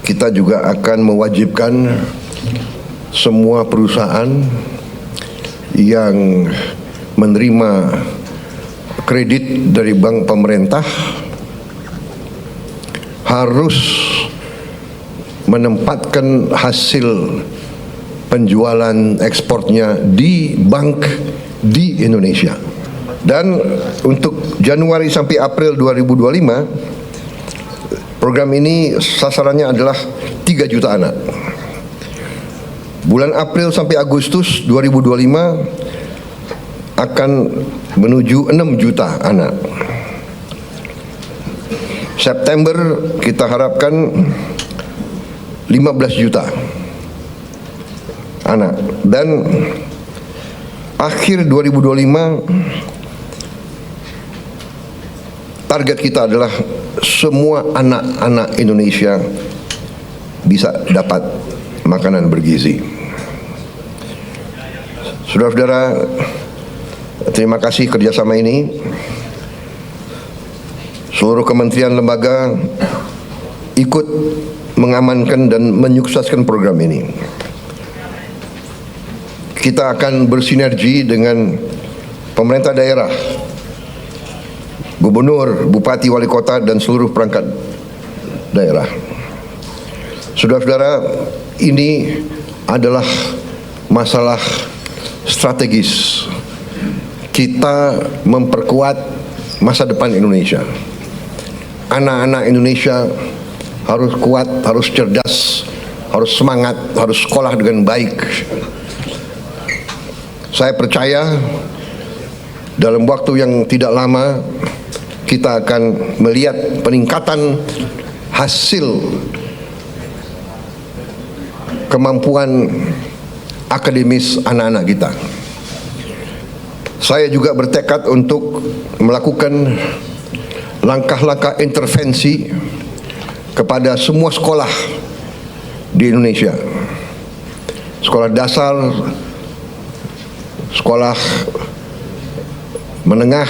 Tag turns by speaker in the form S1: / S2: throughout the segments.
S1: kita juga akan mewajibkan semua perusahaan yang menerima kredit dari bank pemerintah harus menempatkan hasil penjualan ekspornya di bank di Indonesia. Dan untuk Januari sampai April 2025, program ini sasarannya adalah 3 juta anak. Bulan April sampai Agustus 2025 akan menuju 6 juta anak. September kita harapkan 15 juta anak. Dan akhir 2025 target kita adalah semua anak-anak Indonesia bisa dapat makanan bergizi. Saudara-saudara, terima kasih kerjasama ini. Seluruh kementerian lembaga ikut mengamankan dan menyukseskan program ini. Kita akan bersinergi dengan pemerintah daerah, gubernur, bupati, wali kota, dan seluruh perangkat daerah. Saudara-saudara, ini adalah masalah strategis. Kita memperkuat masa depan Indonesia. Anak-anak Indonesia harus kuat, harus cerdas, harus semangat, harus sekolah dengan baik. Saya percaya dalam waktu yang tidak lama kita akan melihat peningkatan hasil kemampuan akademis anak-anak kita. Saya juga bertekad untuk melakukan langkah-langkah intervensi kepada semua sekolah di Indonesia. Sekolah dasar, sekolah menengah,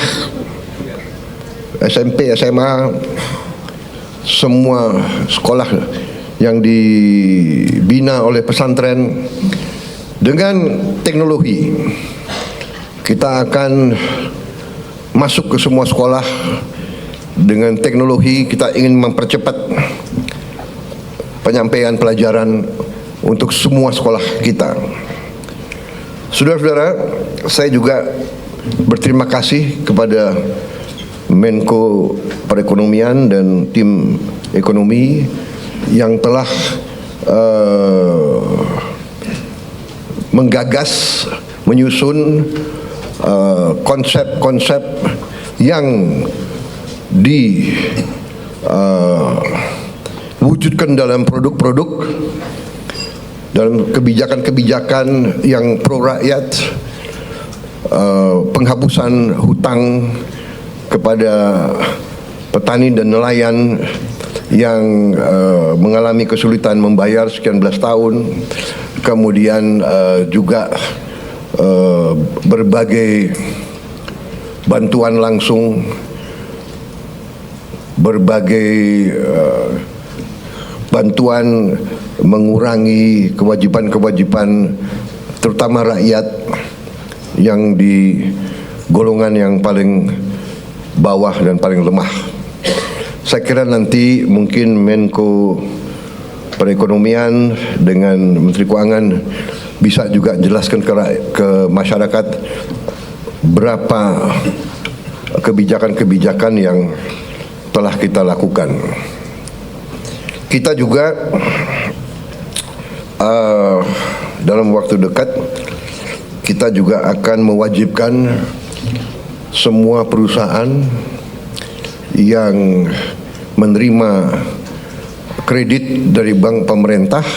S1: SMP, SMA, semua sekolah yang dibina oleh pesantren dengan teknologi. Kita akan masuk ke semua sekolah dengan teknologi. Kita ingin mempercepat penyampaian pelajaran untuk semua sekolah kita. Saudara-saudara, saya juga berterima kasih kepada Menko Perekonomian dan tim ekonomi yang telah menggagas, menyusun konsep-konsep yang diwujudkan dalam produk-produk, dalam kebijakan-kebijakan yang pro rakyat, penghapusan hutang kepada petani dan nelayan yang mengalami kesulitan membayar sekian belas tahun, kemudian juga berbagai bantuan langsung, berbagai bantuan mengurangi kewajiban-kewajiban terutama rakyat yang di golongan yang paling bawah dan paling lemah. Saya kira nanti mungkin Menko Perekonomian dengan Menteri Keuangan bisa juga jelaskan ke masyarakat berapa kebijakan-kebijakan yang telah kita lakukan. Kita juga dalam waktu dekat kita juga akan mewajibkan semua perusahaan yang menerima kredit dari bank pemerintah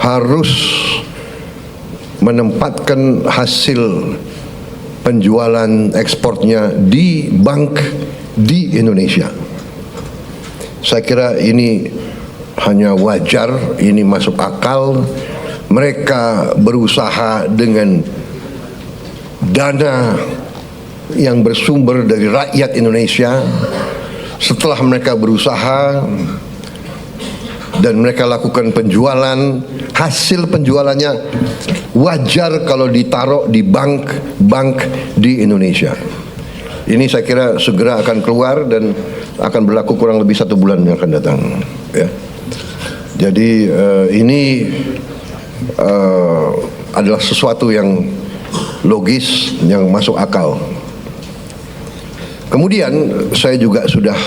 S1: harus menempatkan hasil penjualan ekspornya di bank di Indonesia. Saya kira ini hanya wajar, ini masuk akal. Mereka berusaha dengan dana yang bersumber dari rakyat Indonesia. Setelah mereka berusaha, dan mereka lakukan penjualan, hasil penjualannya wajar kalau ditaruh di bank di Indonesia. Ini saya kira segera akan keluar dan akan berlaku kurang lebih 1 bulan yang akan datang. Ya. Jadi ini adalah sesuatu yang logis, yang masuk akal. Kemudian saya juga sudah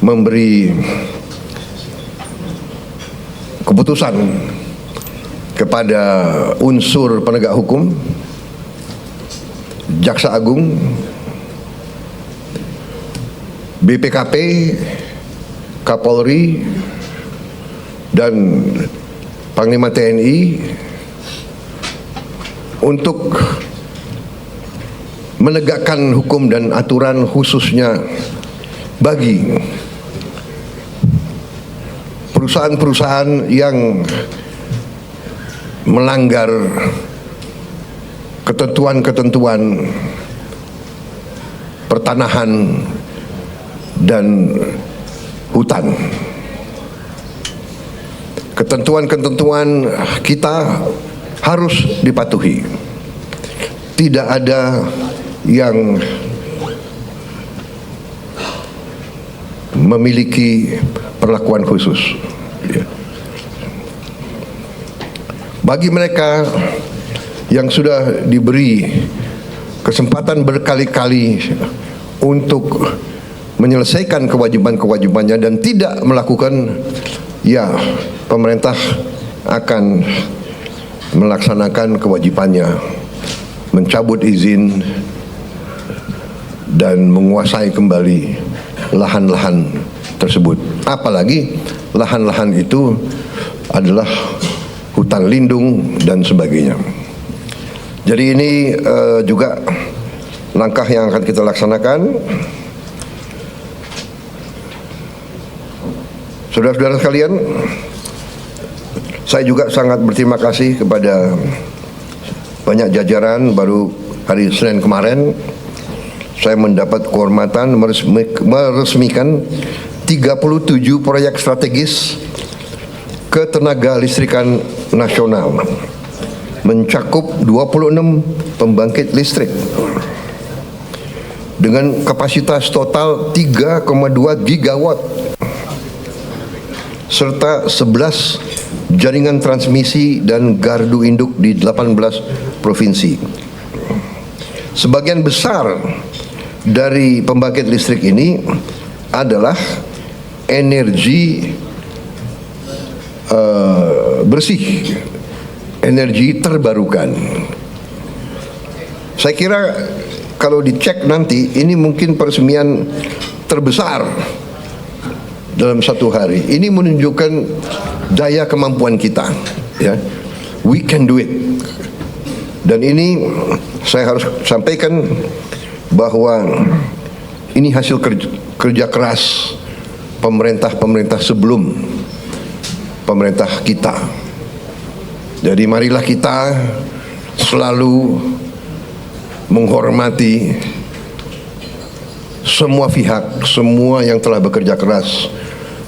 S1: memberi keputusan kepada unsur penegak hukum, Jaksa Agung, BPKP, Kapolri, dan Panglima TNI untuk menegakkan hukum dan aturan khususnya bagi perusahaan-perusahaan yang melanggar ketentuan-ketentuan pertanahan dan hutan. Ketentuan-ketentuan kita harus dipatuhi. Tidak ada yang memiliki perlakuan khusus. Bagi mereka yang sudah diberi kesempatan berkali-kali untuk menyelesaikan kewajiban-kewajibannya dan tidak melakukan, ya pemerintah akan melaksanakan kewajibannya, mencabut izin dan menguasai kembali lahan-lahan tersebut. Apalagi lahan-lahan itu adalah hutan lindung dan sebagainya. Jadi ini juga langkah yang akan kita laksanakan. Saudara-saudara sekalian, saya juga sangat berterima kasih kepada banyak jajaran. Baru hari Senin kemarin saya mendapat kehormatan meresmikan 37 proyek strategis ketenaga listrikan nasional, mencakup 26 pembangkit listrik dengan kapasitas total 3,2 gigawatt serta 11 jaringan transmisi dan gardu induk di 18 provinsi. Sebagian besar dari pembangkit listrik ini adalah energi bersih, energi terbarukan. Saya kira kalau dicek nanti, ini mungkin peresmian terbesar dalam satu hari. Ini menunjukkan daya kemampuan kita, ya. We can do it. Dan ini saya harus sampaikan bahwa ini hasil kerja keras pemerintah-pemerintah sebelum pemerintah kita. Jadi marilah kita selalu menghormati semua pihak, semua yang telah bekerja keras,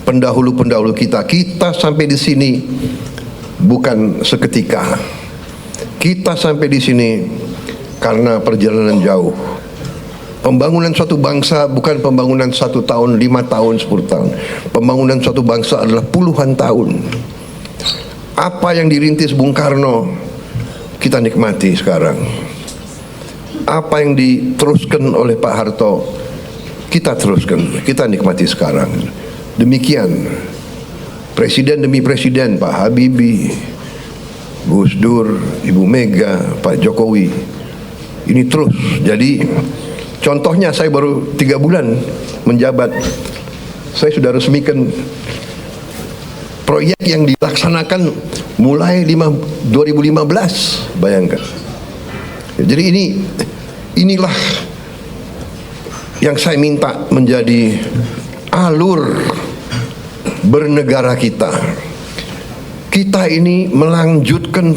S1: pendahulu-pendahulu kita. Kita sampai di sini bukan seketika. Kita sampai di sini karena perjalanan jauh. Pembangunan suatu bangsa bukan pembangunan 1 tahun, 5 tahun, 10 tahun. Pembangunan suatu bangsa adalah puluhan tahun. Apa yang dirintis Bung Karno, kita nikmati sekarang. Apa yang diteruskan oleh Pak Harto, kita teruskan, kita nikmati sekarang. Demikian presiden demi presiden, Pak Habibie, Gus Dur, Ibu Mega, Pak Jokowi, ini terus. Jadi contohnya saya baru 3 bulan menjabat, saya sudah resmikan proyek yang dilaksanakan mulai 2015, bayangkan. Jadi inilah yang saya minta menjadi alur bernegara kita. Kita ini melanjutkan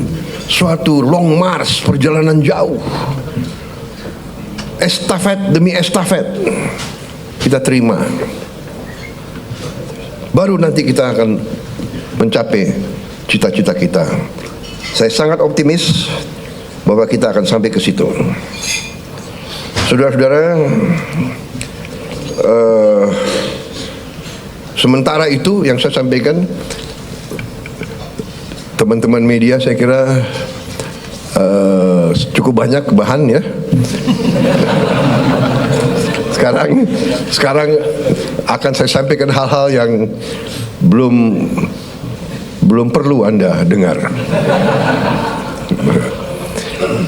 S1: suatu long march, perjalanan jauh, estafet demi estafet kita terima. Baru nanti kita akan mencapai cita-cita kita. Saya sangat optimis bahwa kita akan sampai ke situ. Saudara-saudara, sementara itu yang saya sampaikan, teman-teman media saya kira cukup banyak bahan ya. Sekarang akan saya sampaikan hal-hal yang belum perlu Anda dengar.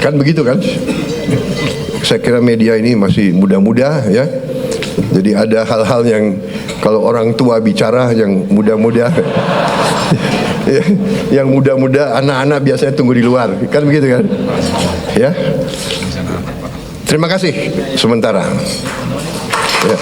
S1: Kan begitu kan? Saya kira media ini masih muda-muda ya. Jadi ada hal-hal yang kalau orang tua bicara yang muda-muda yang muda-muda, anak-anak biasanya tunggu di luar. Kan begitu kan? Ya. Terima kasih sementara. Ya.